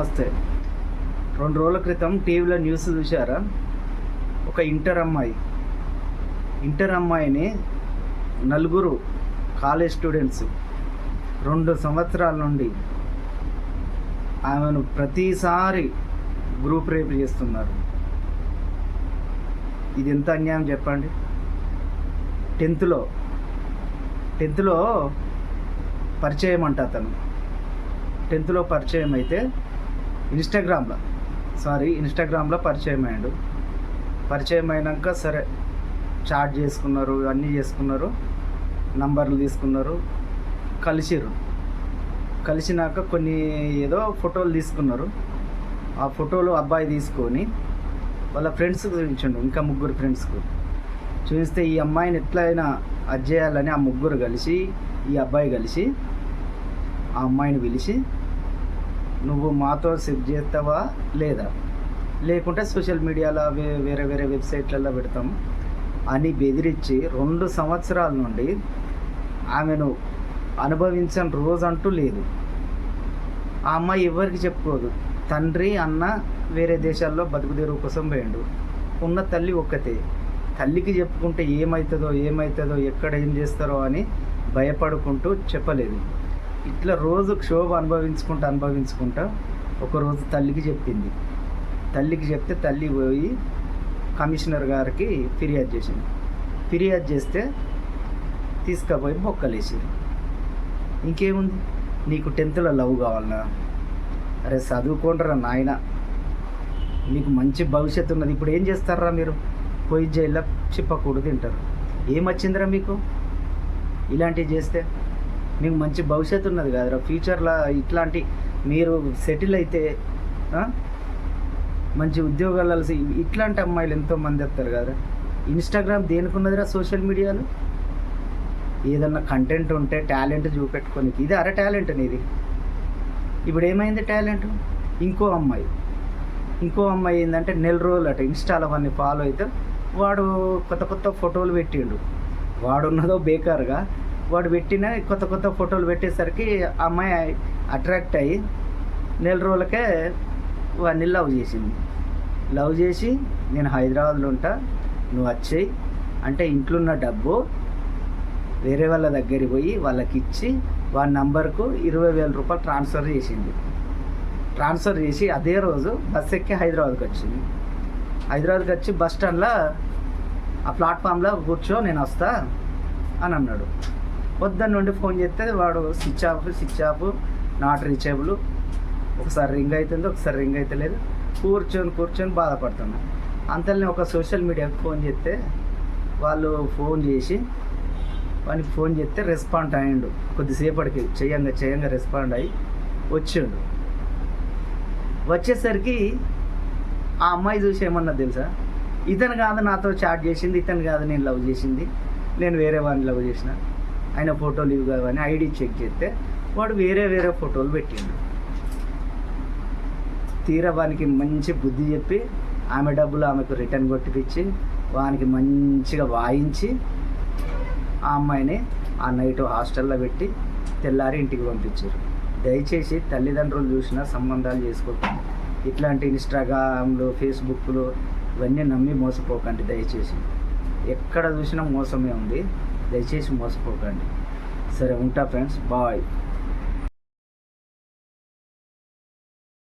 నమస్తే. 2 రోజుల క్రితం టీవీలో న్యూస్ చూశారా? ఒక ఇంటర్ అమ్మాయిని నలుగురు కాలేజ్ స్టూడెంట్స్ 2 సంవత్సరాల నుండి ఆమెను ప్రతిసారి గ్రూప్ రేప్ చేస్తున్నారు. ఇది ఎంత అన్యాయం చెప్పండి. 10th లో పరిచయం అంట. అతను 10th పరిచయం అయితే ఇన్స్టాగ్రామ్లో పరిచయం అయ్యాడు. పరిచయం అయినాక సరే చాట్ చేసుకున్నారు, అన్నీ చేసుకున్నారు, నంబర్లు తీసుకున్నారు, కలిసినాక కొన్ని ఏదో ఫోటోలు తీసుకున్నారు. ఆ ఫోటోలు అబ్బాయి తీసుకొని వాళ్ళ ఫ్రెండ్స్కి చూపించండు, ఇంకా 3 ఫ్రెండ్స్కు చూపిస్తే ఈ అమ్మాయిని ఎట్లయినా అది చేయాలని ఆ 3 కలిసి ఈ అబ్బాయి కలిసి ఆ అమ్మాయిని పిలిచి, నువ్వు మాతో సెట్ చేస్తావా లేదా, లేకుంటే సోషల్ మీడియాలో వేరే వెబ్సైట్లలో పెడతాం అని బెదిరించి 2 సంవత్సరాల నుండి ఆమెను అనుభవించని రోజు అంటూ లేదు. ఆ అమ్మాయి ఎవరికి చెప్పుకోదు. తండ్రి అన్న వేరే దేశాల్లో బతుకుదేరు కోసం పోయిండు. ఉన్న తల్లి ఒక్కతే. తల్లికి చెప్పుకుంటే ఏమవుతుందో ఎక్కడ ఏం చేస్తారో అని భయపడుకుంటూ చెప్పలేదు. ఇట్లా రోజు క్షోభ అనుభవించుకుంటా ఒకరోజు తల్లికి చెప్తే తల్లి పోయి కమిషనర్ గారికి ఫిర్యాదు చేసింది. ఫిర్యాదు చేస్తే తీసుకుపోయి బొక్కలేసింది. ఇంకేముంది, నీకు 10th లవ్ కావాలన్నా, అరే చదువుకోండిరా నాయన, మీకు మంచి భవిష్యత్తు ఉన్నది. ఇప్పుడు ఏం చేస్తారా మీరు? పోయి జైల్లో చిప్పకూడు తింటారు. ఏమొచ్చిందిరా మీకు? ఇలాంటివి చేస్తే మీకు మంచి భవిష్యత్తు ఉన్నది కాదురా. ఫ్యూచర్లో ఇట్లాంటి మీరు సెటిల్ అయితే మంచి ఉద్యోగాలు ఇట్లాంటి అమ్మాయిలు ఎంతోమంది వస్తారు కదా. ఇన్స్టాగ్రామ్ దేనికి ఉన్నదిరా? సోషల్ మీడియాలో ఏదన్నా కంటెంట్ ఉంటే టాలెంట్ చూపెట్టుకొని, ఇది అరే టాలెంట్ అనేది. ఇప్పుడు ఏమైంది టాలెంట్? ఇంకో అమ్మాయి ఏంటంటే నెల రోజులు అట ఇన్స్టాలో వాడిని ఫాలో అయితే వాడు కొత్త ఫోటోలు పెట్టిండు. వాడున్నదో బేకారుగా వాడు పెట్టిన కొత్త ఫోటోలు పెట్టేసరికి అమ్మాయి అట్రాక్ట్ అయ్యి నెల రోజులకే వాడిని లవ్ చేసి నేను హైదరాబాద్లో ఉంటా, నువ్వు వచ్చేయి అంటే ఇంట్లో ఉన్న డబ్బు వేరే వాళ్ళ దగ్గరికి పోయి వాళ్ళకి ఇచ్చి వాడి నంబర్కు 20,000 రూపాయలు ట్రాన్స్ఫర్ చేసి అదే రోజు బస్ ఎక్కి హైదరాబాద్కి వచ్చి బస్ స్టాండ్లో ఆ ప్లాట్ఫామ్లో కూర్చో, నేను వస్తా అని అన్నాడు. పొద్దున్న నుండి ఫోన్ చేస్తే వాడు స్విచ్ ఆఫ్ నాట్ రీచబుల్, ఒకసారి రింగ్ అవుతుంది, ఒకసారి రింగ్ అవుతలేదు. కూర్చొని బాధపడుతున్నా. అంతలోనే ఒక సోషల్ మీడియాకి ఫోన్ చేస్తే వాళ్ళు వానికి ఫోన్ చేస్తే రెస్పాండ్ అయ్యిండు. కొద్దిసేపటికి చేయంగా రెస్పాండ్ అయ్యి వచ్చిండు. వచ్చేసరికి ఆ అమ్మాయి చూసి ఏమన్నా తెలుసా? ఇతను కాదు నాతో చాట్ చేసింది, ఇతను కాదు నేను లవ్ చేసింది, నేను వేరే వాడిని లవ్ చేసిన, ఆయన ఫోటోలు ఇవి కావని ఐడి చెక్ చేస్తే వాడు వేరే ఫోటోలు పెట్టిండు. తీరా వానికి మంచి బుద్ధి చెప్పి ఆమె డబ్బులు ఆమెకు రిటర్న్ కొట్టిపించి వానికి మంచిగా వాయించి ఆ అమ్మాయిని ఆ నైట్ హాస్టల్లో పెట్టి తెల్లారి ఇంటికి పంపించారు. దయచేసి తల్లిదండ్రులు చూసినా సంబంధాలు చేసుకోకండి. ఇట్లాంటి ఇన్స్టాగ్రామ్లు, ఫేస్బుక్లు ఇవన్నీ నమ్మి మోసపోకండి. దయచేసి ఎక్కడ చూసినా మోసమే ఉంది. దయచేసి మోసపోకండి. సరే ఉంటా ఫ్రెండ్స్, బాయ్.